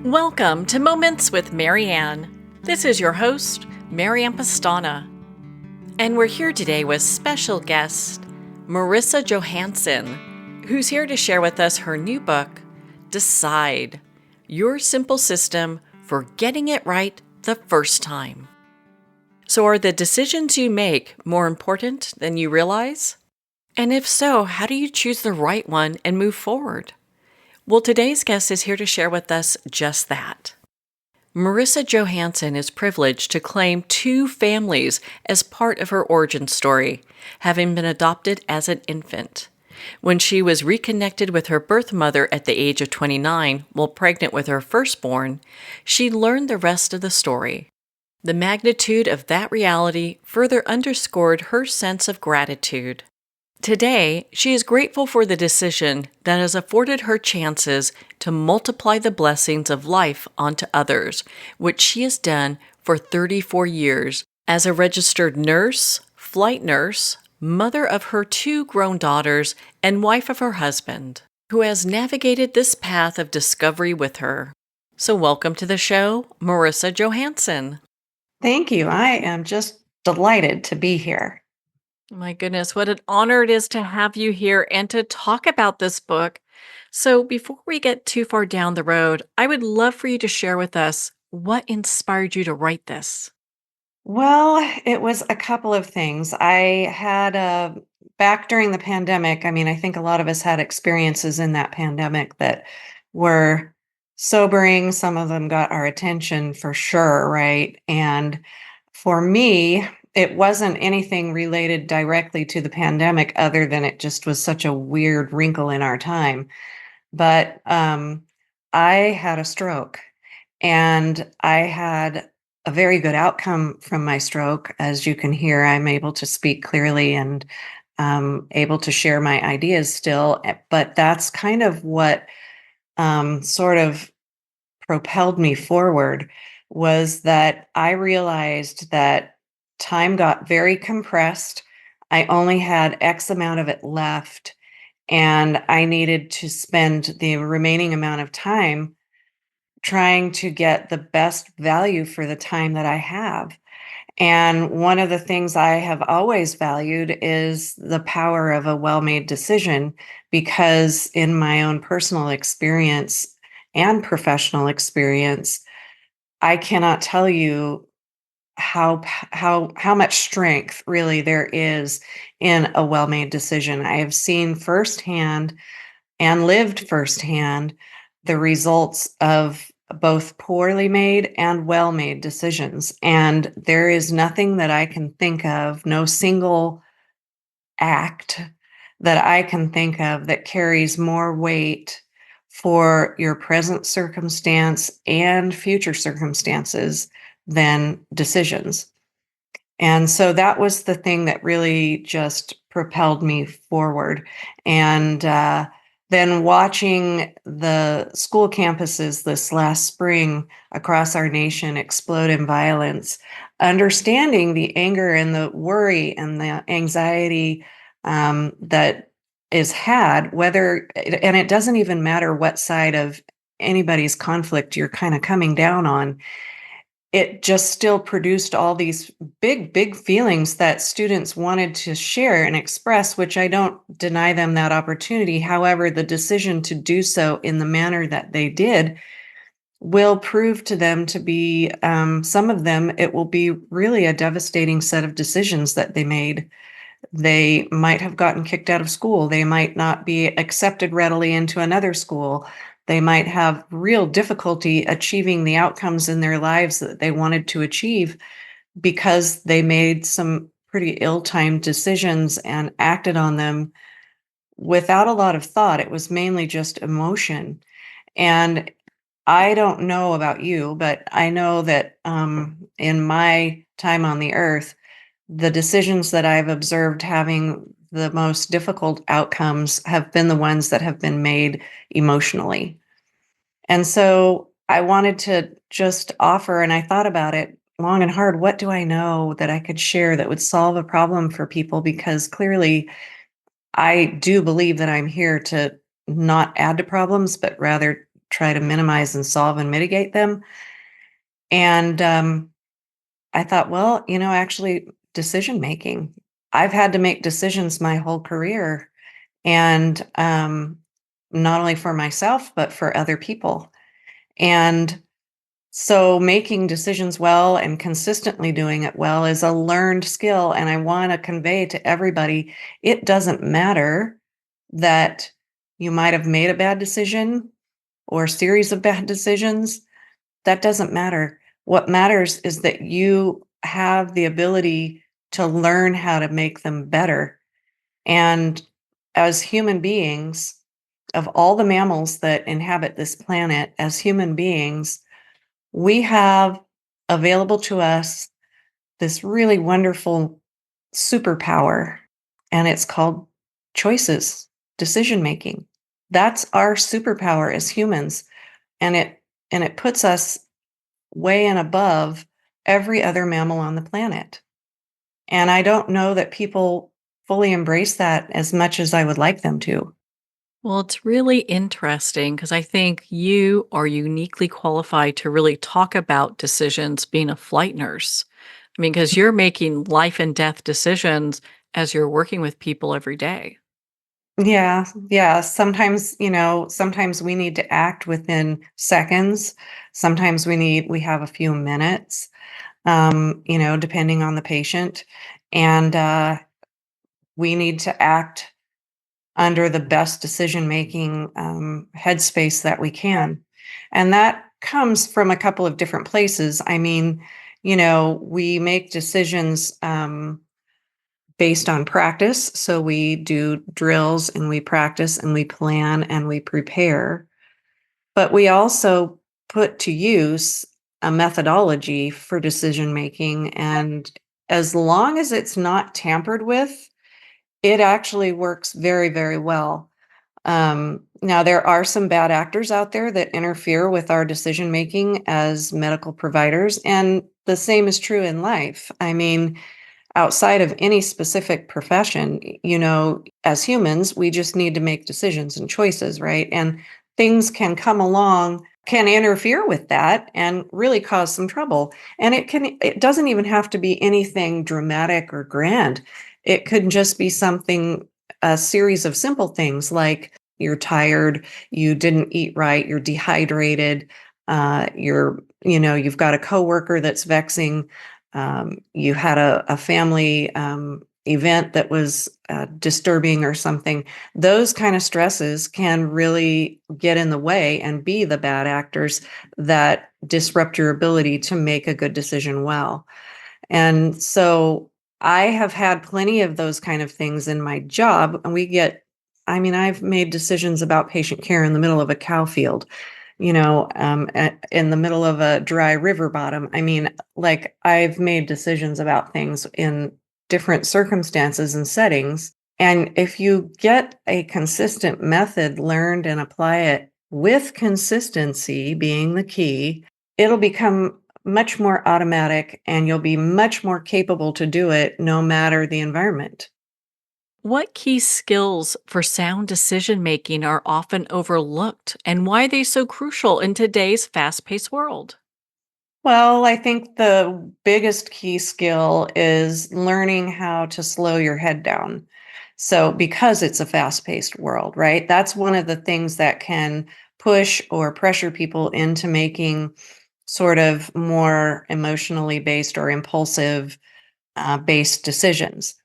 Welcome to Moments with Marianne. This is your host, Marianne Pastana. And we're here today with special guest, Marissa Johanson, who's here to share with us her new book, Decide, Your Simple System for Getting It Right the First Time. So are the decisions you make more important than you realize? And if so, how do you choose the right one and move forward? Well, today's guest is here to share with us just that. Marissa Johanson is privileged to claim 2 families as part of her origin story, having been adopted as an infant. When she was reconnected with her birth mother at the age of 29 while pregnant with her firstborn, she learned the rest of the story. The magnitude of that reality further underscored her sense of gratitude. Today, she is grateful for the decision that has afforded her chances to multiply the blessings of life onto others, which she has done for 34 years as a registered nurse, flight nurse, mother of her 2 grown daughters, and wife of her husband, who has navigated this path of discovery with her. So welcome to the show, Marissa Johanson. Thank you. I am just delighted to be here. My goodness, what an honor it is to have you here and to talk about this book. So, before we get too far down the road, I would love for you to share with us what inspired you to write this. Well, it was a couple of things. I had back during the pandemic, I think a lot of us had experiences in that pandemic that were sobering. Some of them got our attention for sure, right? And for me, it wasn't anything related directly to the pandemic other than it just was such a weird wrinkle in our time. But I had a stroke and I had a very good outcome from my stroke. As you can hear, I'm able to speak clearly and able to share my ideas still. But that's kind of what sort of propelled me forward was that I realized that time got very compressed. I only had X amount of it left, and I needed to spend the remaining amount of time trying to get the best value for the time that I have. And one of the things I have always valued is the power of a well-made decision, because in my own personal experience and professional experience, I cannot tell you how much strength really there is in a well-made decision. I have seen firsthand and lived firsthand the results of both poorly made and well-made decisions. And there is nothing that I can think of, no single act that I can think of that carries more weight for your present circumstance and future circumstances than decisions. And so that was the thing that really just propelled me forward. And then watching the school campuses this last spring across our nation explode in violence, understanding the anger and the worry and the anxiety that is had, and it doesn't even matter what side of anybody's conflict you're kind of coming down on, it just still produced all these big feelings that students wanted to share and express, which I don't deny them that opportunity. However, the decision to do so in the manner that they did will prove to them to be, some of them, it will be really a devastating set of decisions that they made. They might have gotten kicked out of school. They might not be accepted readily into another school. They might have real difficulty achieving the outcomes in their lives that they wanted to achieve because they made some pretty ill-timed decisions and acted on them without a lot of thought. It was mainly just emotion. And I don't know about you, but I know that in my time on the earth, the decisions that I've observed having the most difficult outcomes have been the ones that have been made emotionally. And so I wanted to just offer, and I thought about it long and hard, what do I know that I could share that would solve a problem for people? Because clearly I do believe that I'm here to not add to problems, but rather try to minimize and solve and mitigate them. And I thought, well, actually, decision making. I've had to make decisions my whole career, and not only for myself, but for other people. And so making decisions well and consistently doing it well is a learned skill. And I want to convey to everybody, it doesn't matter that you might have made a bad decision or a series of bad decisions. That doesn't matter. What matters is that you have the ability to learn how to make them better. And as human beings, of all the mammals that inhabit this planet, as human beings, we have available to us this really wonderful superpower, and it's called choices, decision making. That's our superpower as humans, and it puts us way and above every other mammal on the planet. And I don't know that people fully embrace that as much as I would like them to. Well, it's really interesting because I think you are uniquely qualified to really talk about decisions being a flight nurse. I mean, because you're making life and death decisions as you're working with people every day. Yeah, yeah. Sometimes we need to act within seconds. Sometimes we have a few minutes, depending on the patient. And we need to act under the best decision-making headspace that we can. And that comes from a couple of different places. I mean, we make decisions based on practice. So we do drills and we practice and we plan and we prepare. But we also put to use a methodology for decision making. And as long as it's not tampered with, it actually works very, very well. Now, there are some bad actors out there that interfere with our decision making as medical providers, and the same is true in life. I mean, outside of any specific profession, as humans, we just need to make decisions and choices, right? And things can come along, can interfere with that and really cause some trouble. And it doesn't even have to be anything dramatic or grand. It could just be a series of simple things like you're tired, you didn't eat right, you're dehydrated, you've got a coworker that's vexing, you had a family event that was disturbing or something. Those kind of stresses can really get in the way and be the bad actors that disrupt your ability to make a good decision well. And so I have had plenty of those kind of things in my job. And I've made decisions about patient care in the middle of a cow field, in the middle of a dry river bottom. I mean, like I've made decisions about things in different circumstances and settings. And if you get a consistent method learned and apply it with consistency being the key, it'll become much more automatic and you'll be much more capable to do it no matter the environment. What key skills for sound decision making are often overlooked and why are they so crucial in today's fast paced world? Well, I think the biggest key skill is learning how to slow your head down. So, because it's a fast paced world, right? That's one of the things that can push or pressure people into making sort of more emotionally based or impulsive based decisions.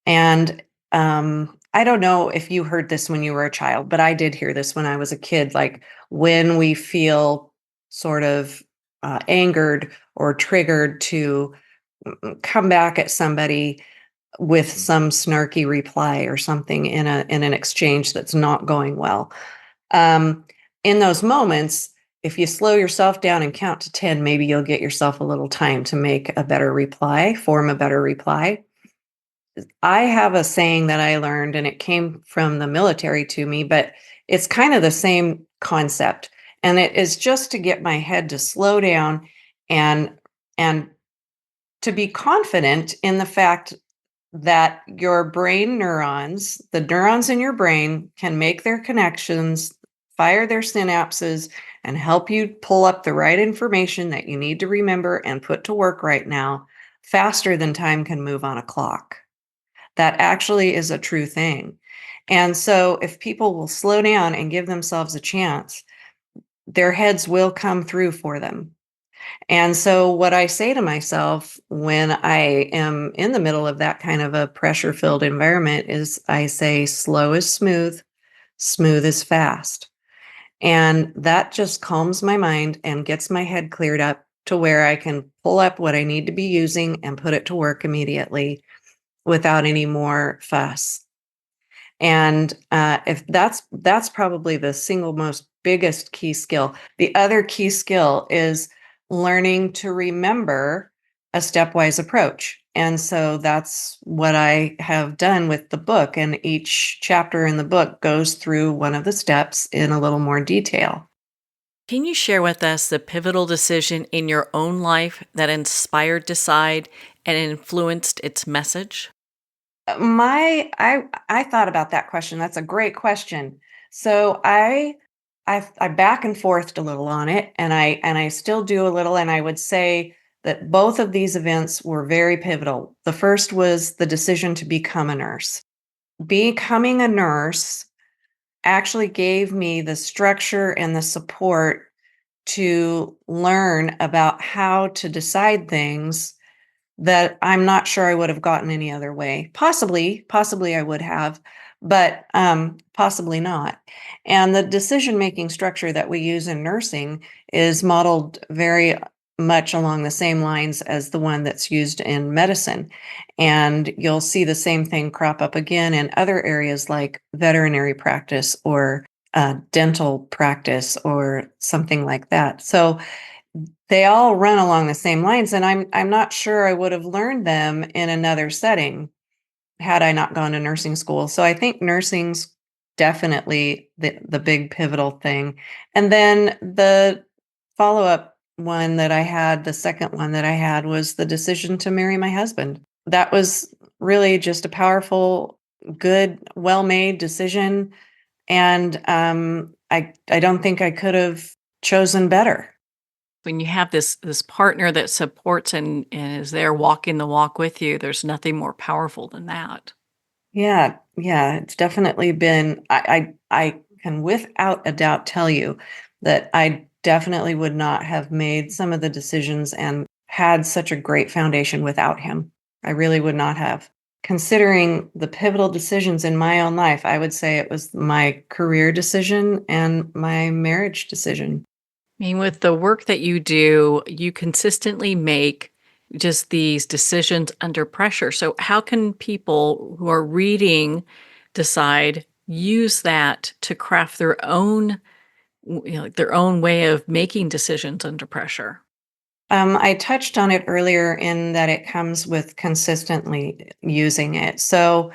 And I don't know if you heard this when you were a child, but I did hear this when I was a kid. Like when we feel sort of angered or triggered to come back at somebody with some snarky reply or something in an exchange that's not going well. Um, in those moments, if you slow yourself down and count to 10, maybe you'll get yourself a little time to make a better reply, form a better reply. I have a saying that I learned, and it came from the military to me, but it's kind of the same concept. And it is just to get my head to slow down and and to be confident in the fact that your brain neurons, the neurons in your brain, can make their connections, fire their synapses, and help you pull up the right information that you need to remember and put to work right now faster than time can move on a clock. That actually is a true thing. And so if people will slow down and give themselves a chance, their heads will come through for them. And so what I say to myself when I am in the middle of that kind of a pressure-filled environment is I say, slow is smooth, smooth is fast. And that just calms my mind and gets my head cleared up to where I can pull up what I need to be using and put it to work immediately without any more fuss. And if that's probably the single most biggest key skill. The other key skill is learning to remember a stepwise approach. And so that's what I have done with the book. And each chapter in the book goes through one of the steps in a little more detail. Can you share with us the pivotal decision in your own life that inspired Decide and influenced its message? I thought about that question. That's a great question. So I back and forthed a little on it, and I still do a little, and I would say that both of these events were very pivotal. The first was the decision to become a nurse. Becoming a nurse actually gave me the structure and the support to learn about how to decide things that I'm not sure I would have gotten any other way. Possibly I would have, but possibly not. And the decision-making structure that we use in nursing is modeled very much along the same lines as the one that's used in medicine. And you'll see the same thing crop up again in other areas like veterinary practice or dental practice or something like that. So they all run along the same lines, and I'm not sure I would have learned them in another setting had I not gone to nursing school. So I think nursing's definitely the big pivotal thing. And then the follow-up one that I had, the second one that I had was the decision to marry my husband. That was really just a powerful, good, well-made decision, and I don't think I could have chosen better. When you have this partner that supports and is there walking the walk with you, there's nothing more powerful than that. Yeah, yeah, it's definitely been I can without a doubt tell you that I definitely would not have made some of the decisions and had such a great foundation without him. I really would not have. Considering the pivotal decisions in my own life, I would say it was my career decision and my marriage decision. I mean, with the work that you do, you consistently make just these decisions under pressure. So, how can people who are reading Decide use that to craft their own, like their own way of making decisions under pressure? I touched on it earlier in that it comes with consistently using it. So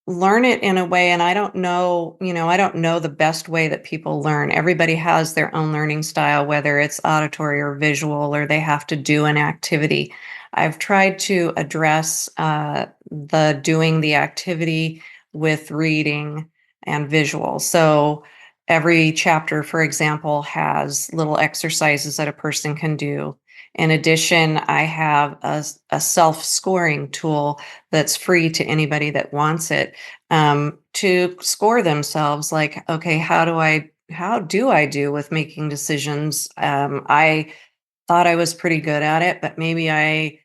learn it in a way, and I don't know, I don't know the best way that people learn. Everybody has their own learning style, whether it's auditory or visual, or they have to do an activity. I've tried to address the doing the activity with reading and visual. So every chapter, for example, has little exercises that a person can do. In addition, I have a self-scoring tool that's free to anybody that wants it, to score themselves. Like, okay, how do I do with making decisions? I thought I was pretty good at it, but maybe I'm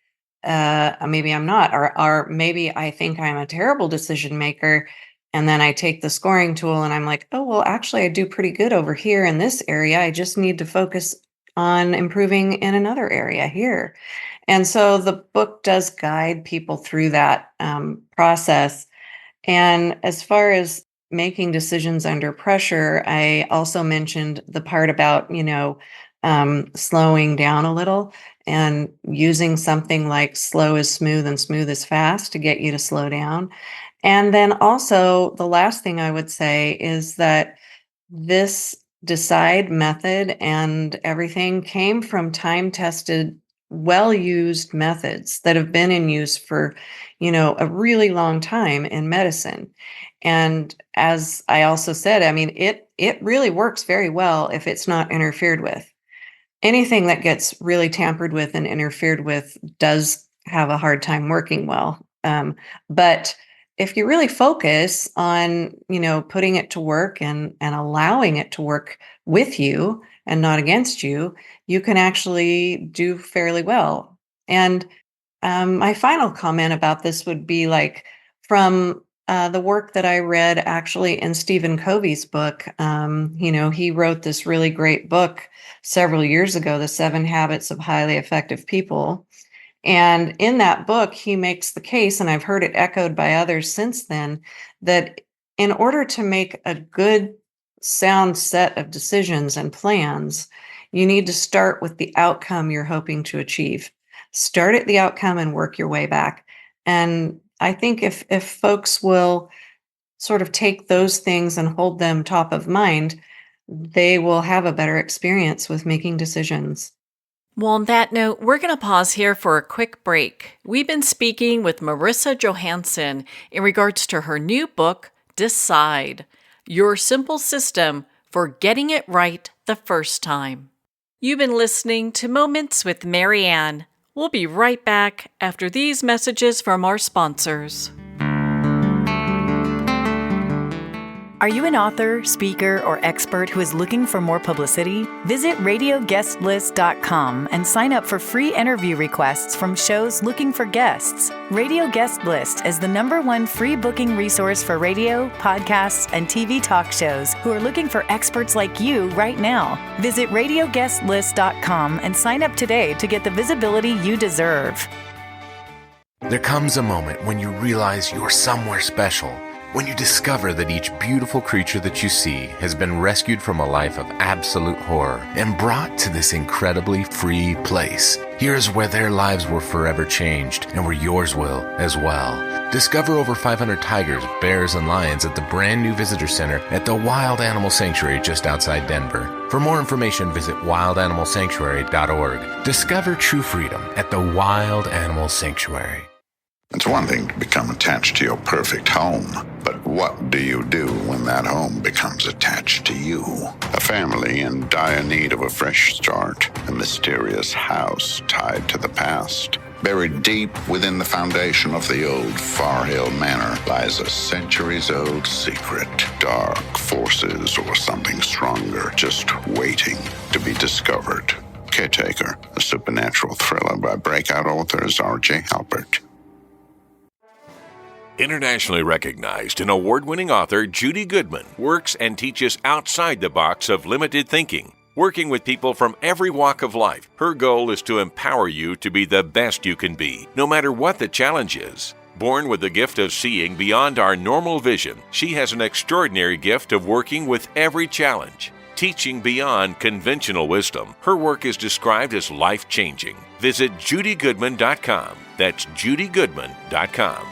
not, or maybe I think I'm a terrible decision maker. And then I take the scoring tool and I'm like, oh, well, actually, I do pretty good over here in this area. I just need to focus on improving in another area here. And so the book does guide people through that process. And as far as making decisions under pressure, I also mentioned the part about, slowing down a little and using something like slow is smooth and smooth is fast to get you to slow down. And then also, the last thing I would say is that this decide method and everything came from time tested well-used methods that have been in use for, a really long time in medicine. And as I also said, I mean, it really works very well if it's not interfered with. Anything that gets really tampered with and interfered with does have a hard time working well. But if you really focus on, putting it to work and allowing it to work with you and not against you, you can actually do fairly well. And my final comment about this would be like from the work that I read actually in Stephen Covey's book. He wrote this really great book several years ago, The 7 Habits of Highly Effective People. And in that book, he makes the case, and I've heard it echoed by others since then, that in order to make a good, sound set of decisions and plans, you need to start with the outcome you're hoping to achieve. Start at the outcome and work your way back. And I think if folks will sort of take those things and hold them top of mind, they will have a better experience with making decisions. Well, on that note, we're going to pause here for a quick break. We've been speaking with Marissa Johanson in regards to her new book, Decide, Your Simple System for Getting It Right the First Time. You've been listening to Moments with Marianne. We'll be right back after these messages from our sponsors. Are you an author, speaker, or expert who is looking for more publicity? Visit radioguestlist.com and sign up for free interview requests from shows looking for guests. Radio Guest List is the #1 free booking resource for radio, podcasts, and TV talk shows who are looking for experts like you right now. Visit radioguestlist.com and sign up today to get the visibility you deserve. There comes a moment when you realize you're somewhere special. When you discover that each beautiful creature that you see has been rescued from a life of absolute horror and brought to this incredibly free place. Here's where their lives were forever changed and where yours will as well. Discover over 500 tigers, bears, and lions at the brand new visitor center at the Wild Animal Sanctuary just outside Denver. For more information, visit wildanimalsanctuary.org. Discover true freedom at the Wild Animal Sanctuary. It's one thing to become attached to your perfect home, but what do you do when that home becomes attached to you? A family in dire need of a fresh start, a mysterious house tied to the past. Buried deep within the foundation of the old Far Hill Manor lies a centuries-old secret. Dark forces or something stronger just waiting to be discovered. Caretaker, a supernatural thriller by breakout authors R.J. Halpert. Internationally recognized and award-winning author Judy Goodman works and teaches outside the box of limited thinking. Working with people from every walk of life, her goal is to empower you to be the best you can be, no matter what the challenge is. Born with the gift of seeing beyond our normal vision, she has an extraordinary gift of working with every challenge. Teaching beyond conventional wisdom, her work is described as life-changing. Visit judygoodman.com. That's judygoodman.com.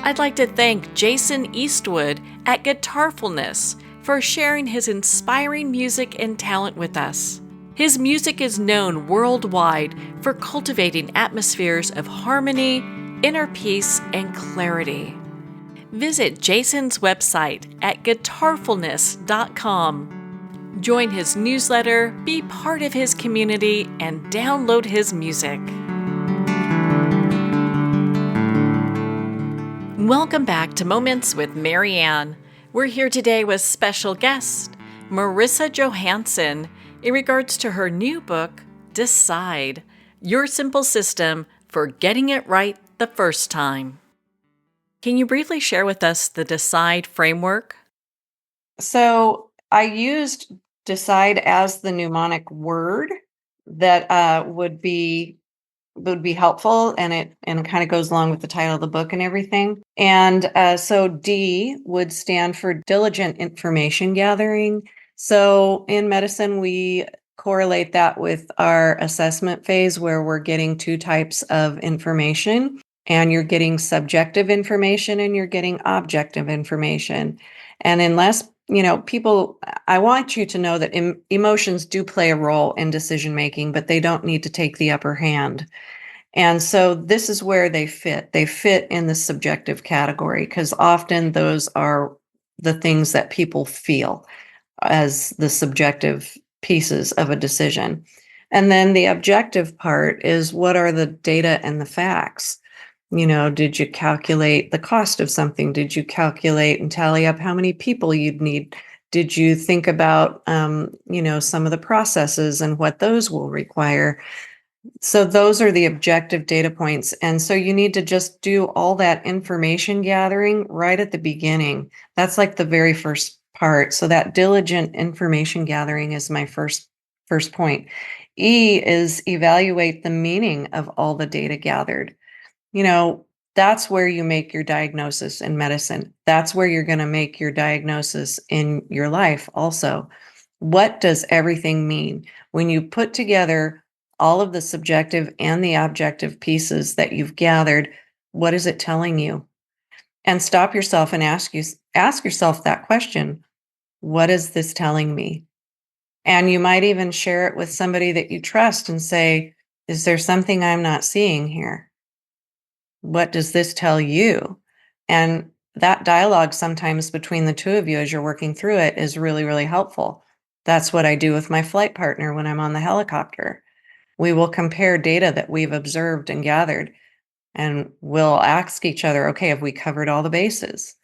I'd like to thank Jason Eastwood at Guitarfulness for sharing his inspiring music and talent with us. His music is known worldwide for cultivating atmospheres of harmony, inner peace, and clarity. Visit Jason's website at guitarfulness.com. Join his newsletter, be part of his community, and download his music. Welcome back to Moments with Marianne. We're here today with special guest, Marissa Johanson, in regards to her new book, Decide, Your Simple System for Getting It Right the First Time. Can you briefly share with us the Decide framework? So I used decide as the mnemonic word that would be helpful, and it kind of goes along with the title of the book and everything. And so D would stand for diligent information gathering. So in medicine, we correlate that with our assessment phase, where we're getting 2 types of information, and you're getting subjective information and you're getting objective information. And unless people, I want you to know that emotions do play a role in decision making, but they don't need to take the upper hand. And so this is where they fit. They fit in the subjective category because often those are the things that people feel as the subjective pieces of a decision. And then the objective part is, what are the data and the facts? Did you calculate the cost of something? Did you calculate and tally up how many people you'd need? Did you think about, some of the processes and what those will require? So those are the objective data points. And so you need to just do all that information gathering right at the beginning. That's like the very first part. So that diligent information gathering is my first point. E is evaluate the meaning of all the data gathered. That's where you make your diagnosis in medicine. That's where you're going to make your diagnosis in your life also. What does everything mean? When you put together all of the subjective and the objective pieces that you've gathered, what is it telling you? And stop yourself and ask yourself that question. What is this telling me? And you might even share it with somebody that you trust and say, is there something I'm not seeing here? What does this tell you? And that dialogue sometimes between the two of you as you're working through it is really, really helpful. That's what I do with my flight partner when I'm on the helicopter. We will compare data that we've observed and gathered, and we'll ask each other, okay, have we covered all the bases?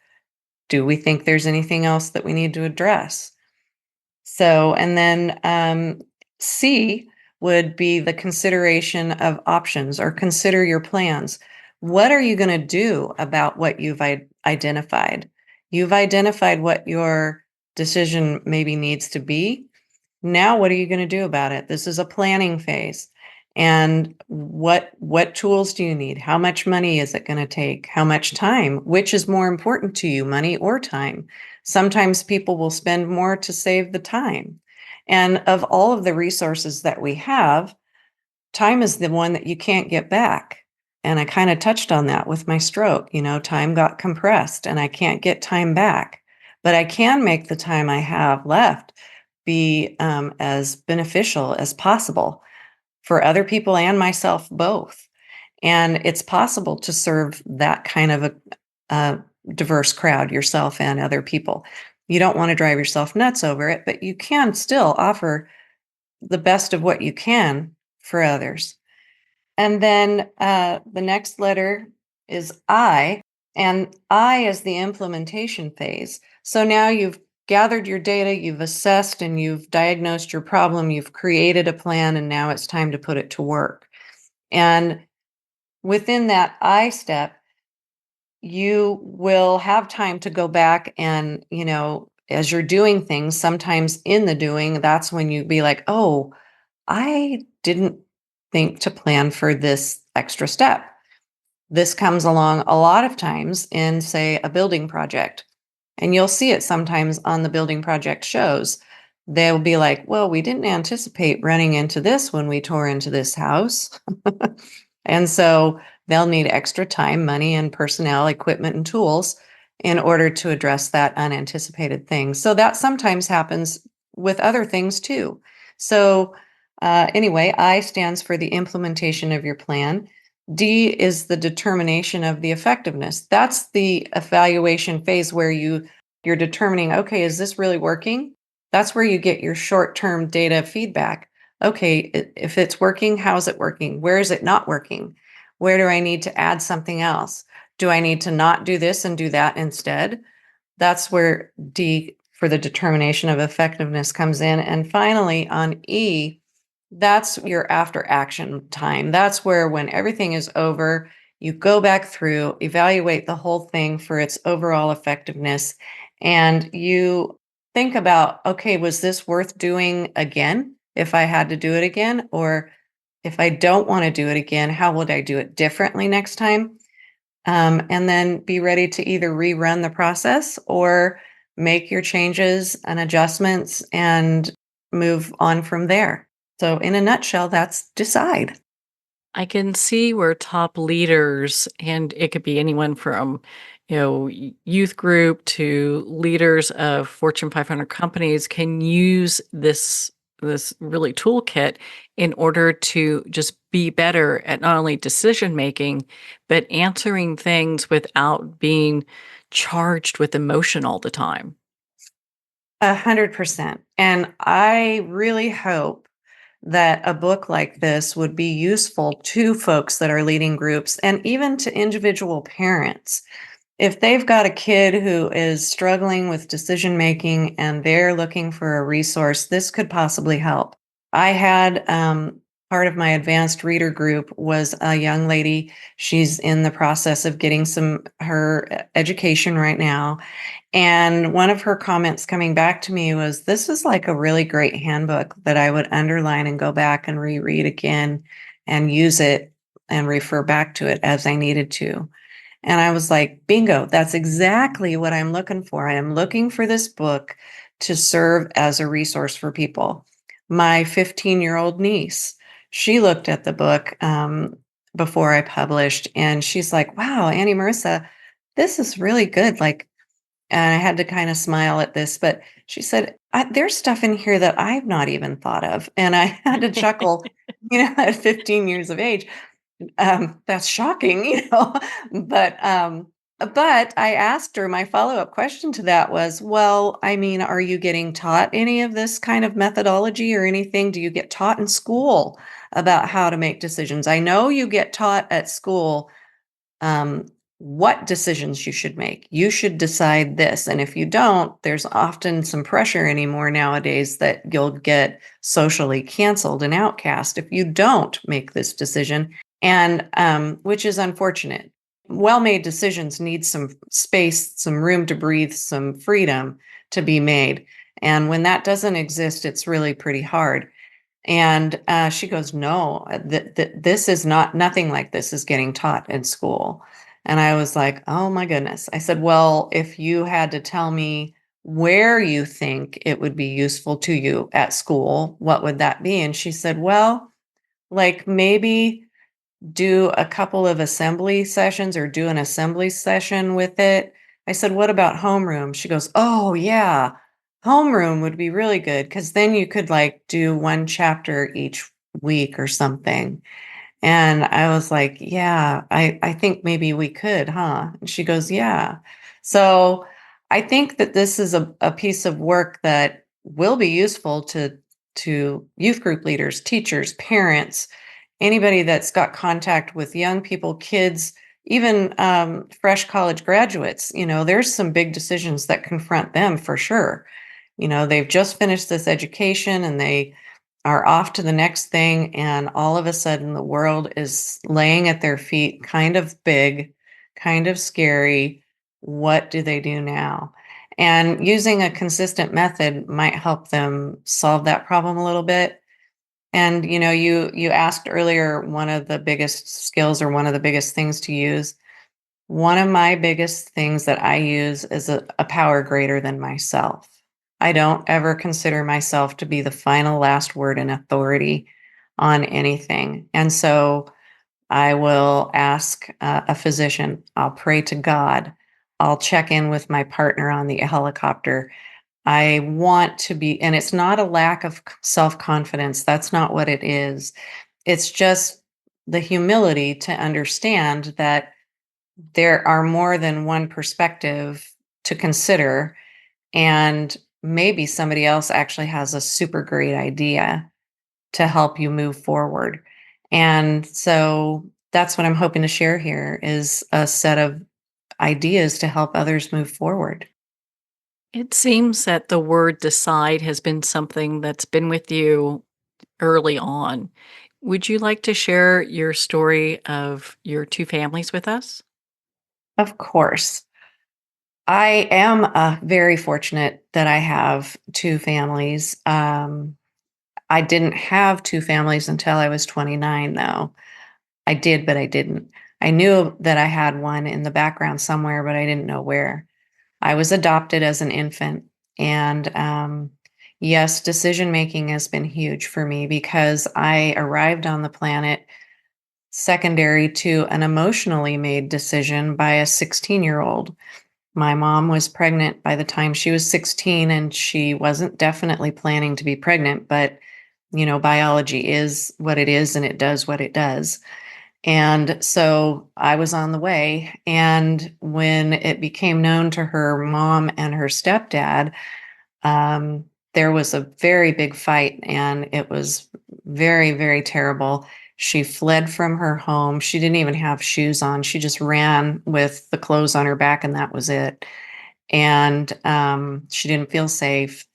Do we think there's anything else that we need to address? So, and then C would be the consideration of options, or consider your plans. What are you going to do about what you've identified? You've identified what your decision maybe needs to be. Now, what are you going to do about it? This is a planning phase. And what tools do you need? How much money is it going to take? How much time? Which is more important to you, money or time? Sometimes people will spend more to save the time. And of all of the resources that we have, time is the one that you can't get back. And I kind of touched on that with my stroke. Time got compressed and I can't get time back, but I can make the time I have left be as beneficial as possible for other people and myself both. And it's possible to serve that kind of a diverse crowd, yourself and other people. You don't want to drive yourself nuts over it, but you can still offer the best of what you can for others. And then the next letter is I, and I is the implementation phase. So now you've gathered your data, you've assessed and you've diagnosed your problem, you've created a plan, and now it's time to put it to work. And within that I step, you will have time to go back and, as you're doing things, sometimes in the doing, that's when you be like, oh, I didn't think to plan for this extra step. This comes along a lot of times in, say, a building project. And you'll see it sometimes on the building project shows. They'll be like, well, we didn't anticipate running into this when we tore into this house. And so they'll need extra time, money, and personnel, equipment, and tools in order to address that unanticipated thing. So that sometimes happens with other things too. So anyway, I stands for the implementation of your plan. D is the determination of the effectiveness. That's the evaluation phase where you're determining, okay, is this really working? That's where you get your short-term data feedback. Okay, if it's working, how is it working? Where is it not working? Where do I need to add something else? Do I need to not do this and do that instead? That's where D for the determination of effectiveness comes in. And finally, on E, that's your after action time. That's where, when everything is over, you go back through, evaluate the whole thing for its overall effectiveness, and you think about, okay, was this worth doing again if I had to do it again? Or if I don't want to do it again, how would I do it differently next time? And then be ready to either rerun the process or make your changes and adjustments and move on from there. So in a nutshell, that's decide. I can see where top leaders, and it could be anyone from, youth group to leaders of Fortune 500 companies, can use this really toolkit in order to just be better at not only decision making, but answering things without being charged with emotion all the time. 100%. And I really hope that a book like this would be useful to folks that are leading groups and even to individual parents. If they've got a kid who is struggling with decision making and they're looking for a resource, this could possibly help. I had part of my advanced reader group was a young lady. She's in the process of getting her education right now. And one of her comments coming back to me was, this is like a really great handbook that I would underline and go back and reread again and use it and refer back to it as I needed to. And I was like, bingo, that's exactly what I'm looking for. I am looking for this book to serve as a resource for people. My 15-year-old niece, she looked at the book before I published, and she's like, wow, Auntie Marissa, this is really good. Like, and I had to kind of smile at this, but she said, there's stuff in here that I've not even thought of. And I had to chuckle, at 15 years of age. That's shocking, but I asked her, my follow-up question to that was, well, I mean, are you getting taught any of this kind of methodology or anything? Do you get taught in school about how to make decisions? I know you get taught at school what decisions you should make. You should decide this. And if you don't, there's often some pressure anymore nowadays that you'll get socially canceled and outcast if you don't make this decision. And which is unfortunate. Well-made decisions need some space, some room to breathe, some freedom to be made. And when that doesn't exist, it's really pretty hard. And she goes, no, this is nothing like this is getting taught in school. And I was like, oh my goodness. I said, well, if you had to tell me where you think it would be useful to you at school, what would that be? And she said, well, like maybe do a couple of assembly sessions or do an assembly session with it. I said, what about homeroom? She goes, oh yeah, homeroom would be really good because then you could like do one chapter each week or something. And I was like, yeah, I think maybe we could, huh? And she goes, yeah. So I think that this is a piece of work that will be useful to youth group leaders, teachers, parents, anybody that's got contact with young people, kids, even fresh college graduates. There's some big decisions that confront them for sure. They've just finished this education and they are off to the next thing. And all of a sudden, the world is laying at their feet, kind of big, kind of scary. What do they do now? And using a consistent method might help them solve that problem a little bit. And you asked earlier, one of the biggest skills or one of the biggest things to use. One of my biggest things that I use is a power greater than myself. I don't ever consider myself to be the final last word in authority on anything. And so I will ask a physician, I'll pray to God, I'll check in with my partner on the helicopter. I want to be, and it's not a lack of self-confidence. That's not what it is. It's just the humility to understand that there are more than one perspective to consider, and maybe somebody else actually has a super great idea to help you move forward. And so that's what I'm hoping to share here is a set of ideas to help others move forward. It seems that the word decide has been something that's been with you early on. Would you like to share your story of your two families with us? Of course. I am very fortunate that I have two families. I didn't have two families until I was 29, though. I did, but I didn't. I knew that I had one in the background somewhere, but I didn't know where. I was adopted as an infant. And yes, decision making has been huge for me because I arrived on the planet secondary to an emotionally made decision by a 16-year-old. My mom was pregnant by the time she was 16, and she wasn't definitely planning to be pregnant, but biology is what it is and it does what it does. And so I was on the way. And when it became known to her mom and her stepdad, there was a very big fight, and it was very, very terrible. She fled from her home. She didn't even have shoes on. She just ran with the clothes on her back, and that was it. And she didn't feel safe.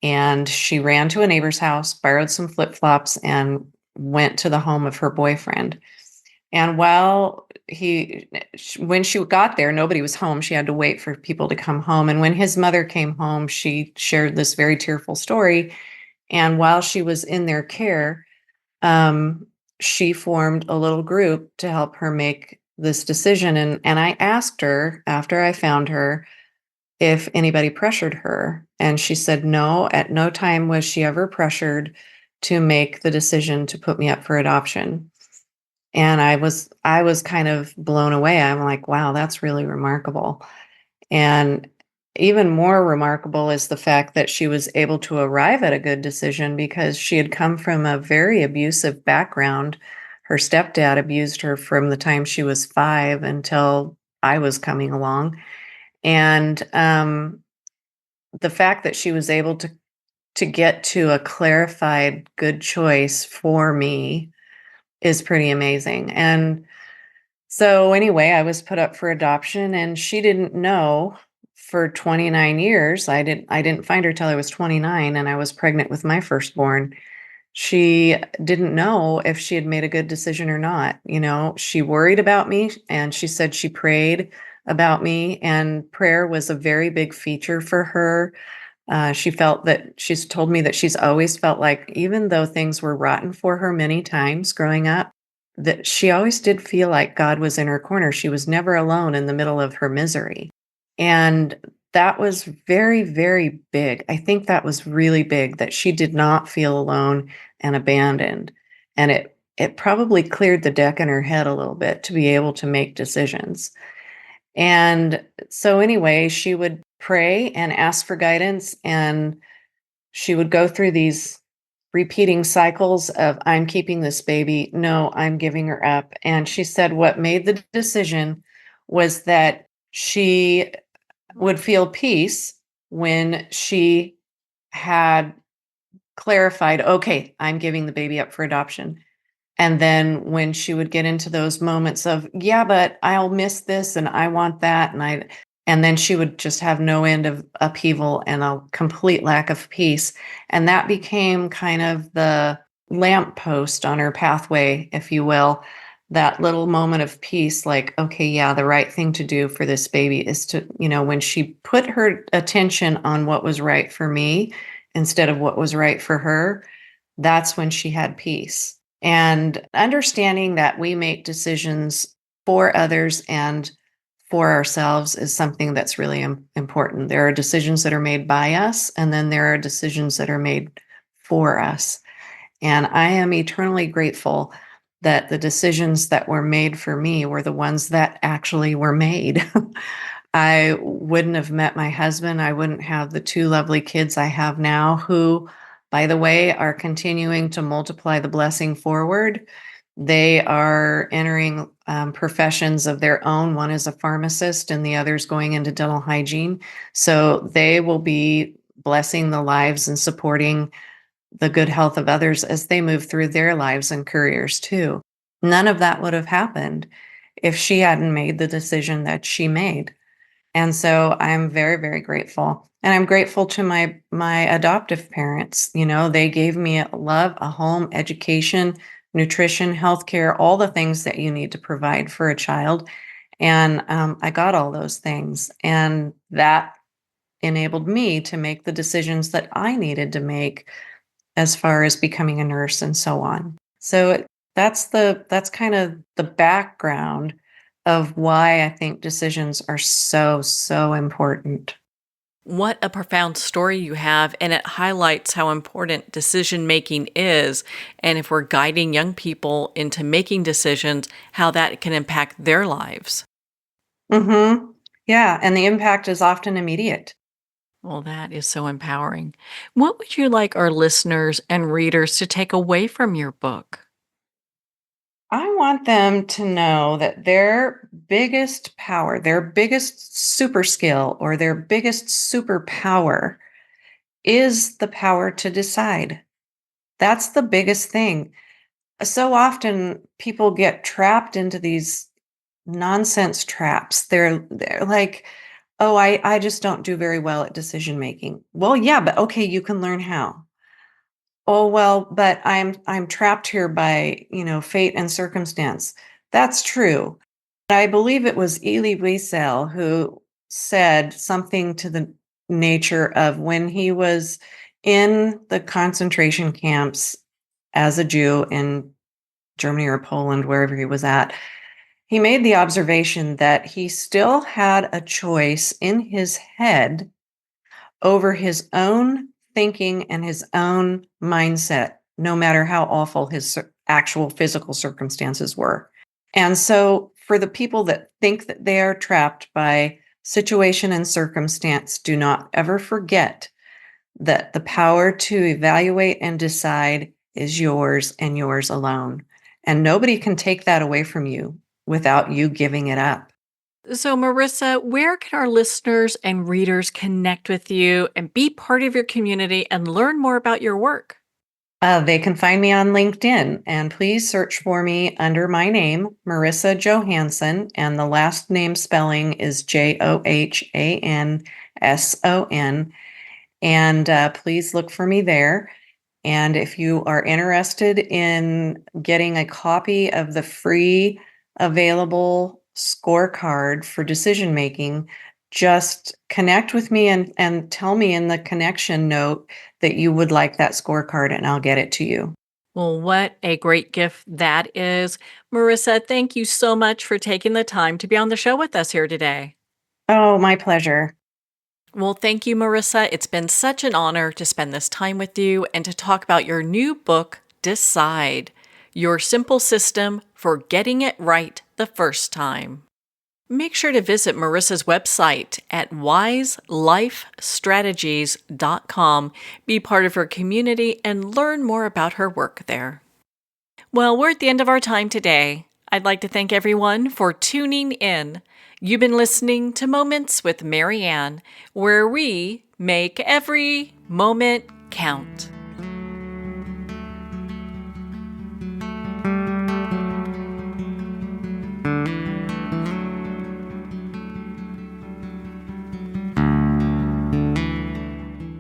And she ran to a neighbor's house, borrowed some flip flops, and went to the home of her boyfriend. And when she got there, nobody was home. She had to wait for people to come home. And when his mother came home, she shared this very tearful story. And while she was in their care, she formed a little group to help her make this decision. And I asked her after I found her if anybody pressured her. And she said, no, at no time was she ever pressured to make the decision to put me up for adoption. And I was kind of blown away. I'm like, wow, that's really remarkable. And even more remarkable is the fact that she was able to arrive at a good decision because she had come from a very abusive background. Her stepdad abused her from the time she was 5 until I was coming along. And the fact that she was able to get to a clarified good choice for me is pretty amazing. And so anyway, I was put up for adoption, and she didn't know for 29 years. I didn't find her till I was 29, and I was pregnant with my firstborn. She didn't know if she had made a good decision or not. She worried about me, and she said she prayed about me, and prayer was a very big feature for her. She's told me that she's always felt like, even though things were rotten for her many times growing up, that she always did feel like God was in her corner. She was never alone in the middle of her misery. And that was very, very big. I think that was really big, that she did not feel alone and abandoned. And it probably cleared the deck in her head a little bit to be able to make decisions. And so anyway, she would pray and ask for guidance, and she would go through these repeating cycles of, I'm keeping this baby. No, I'm giving her up. And she said what made the decision was that she would feel peace when she had clarified, okay, I'm giving the baby up for adoption. And then when she would get into those moments of, yeah, but I'll miss this and I want that. And then she would just have no end of upheaval and a complete lack of peace. And that became kind of the lamppost on her pathway, if you will, that little moment of peace, like, okay, yeah, the right thing to do for this baby is to, when she put her attention on what was right for me instead of what was right for her, that's when she had peace. And understanding that we make decisions for others and for ourselves is something that's really important. There are decisions that are made by us, and then there are decisions that are made for us. And I am eternally grateful that the decisions that were made for me were the ones that actually were made. I wouldn't have met my husband. I wouldn't have the 2 lovely kids I have now, who, by the way, are continuing to multiply the blessing forward. They are entering professions of their own. One is a pharmacist and the other is going into dental hygiene. So they will be blessing the lives and supporting the good health of others as they move through their lives and careers too. None of that would have happened if she hadn't made the decision that she made. And so I'm very, very grateful. And I'm grateful to my adoptive parents. They gave me a love, a home, education, nutrition, healthcare, all the things that you need to provide for a child. And I got all those things. And that enabled me to make the decisions that I needed to make as far as becoming a nurse and so on. So that's kind of the background of why I think decisions are so, so important. What a profound story you have, and it highlights how important decision making is, and if we're guiding young people into making decisions, how that can impact their lives. Mm-hmm. Yeah, and the impact is often immediate. Well, that is so empowering. What would you like our listeners and readers to take away from your book? I want them to know that their biggest power, their biggest super skill, or their biggest superpower is the power to decide. That's the biggest thing. So often people get trapped into these nonsense traps. They're like, oh, I just don't do very well at decision making. Well, yeah, but okay, you can learn how. Oh, well, but I'm trapped here by, fate and circumstance. That's true. I believe it was Elie Wiesel who said something to the nature of when he was in the concentration camps as a Jew in Germany or Poland, wherever he was at, he made the observation that he still had a choice in his head over his own thinking and his own mindset, no matter how awful his actual physical circumstances were. And so, for the people that think that they are trapped by situation and circumstance, do not ever forget that the power to evaluate and decide is yours and yours alone. And nobody can take that away from you without you giving it up. So, Marissa, where can our listeners and readers connect with you and be part of your community and learn more about your work? They can find me on LinkedIn, and please search for me under my name, Marissa Johanson, and the last name spelling is Johanson. And please look for me there. And if you are interested in getting a copy of the free available scorecard for decision making, just connect with me and tell me in the connection note that you would like that scorecard, and I'll get it to you. Well, what a great gift that is. Marissa, thank you so much for taking the time to be on the show with us here today. Oh, my pleasure. Well, thank you, Marissa. It's been such an honor to spend this time with you and to talk about your new book, Decide, Your Simple System for Getting It Right the First Time. Make sure to visit Marissa's website at wiselifestrategies.com, be part of her community, and learn more about her work there. Well, we're at the end of our time today. I'd like to thank everyone for tuning in. You've been listening to Moments with Marianne, where we make every moment count.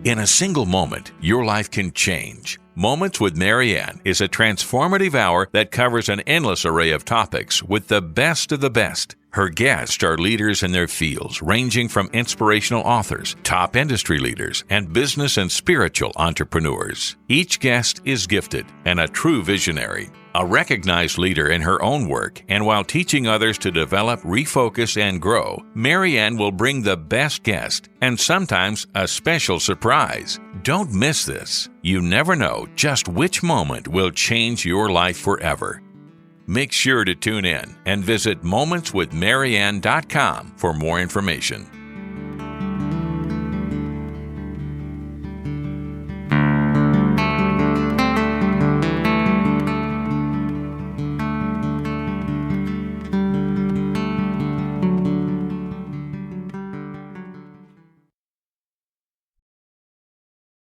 In a single moment, your life can change. Moments with Marianne is a transformative hour that covers an endless array of topics with the best of the best. Her guests are leaders in their fields, ranging from inspirational authors, top industry leaders, and business and spiritual entrepreneurs. Each guest is gifted and a true visionary, a recognized leader in her own work, and while teaching others to develop, refocus, and grow, Marianne will bring the best guest and sometimes a special surprise. Don't miss this. You never know just which moment will change your life forever. Make sure to tune in and visit momentswithmarianne.com for more information.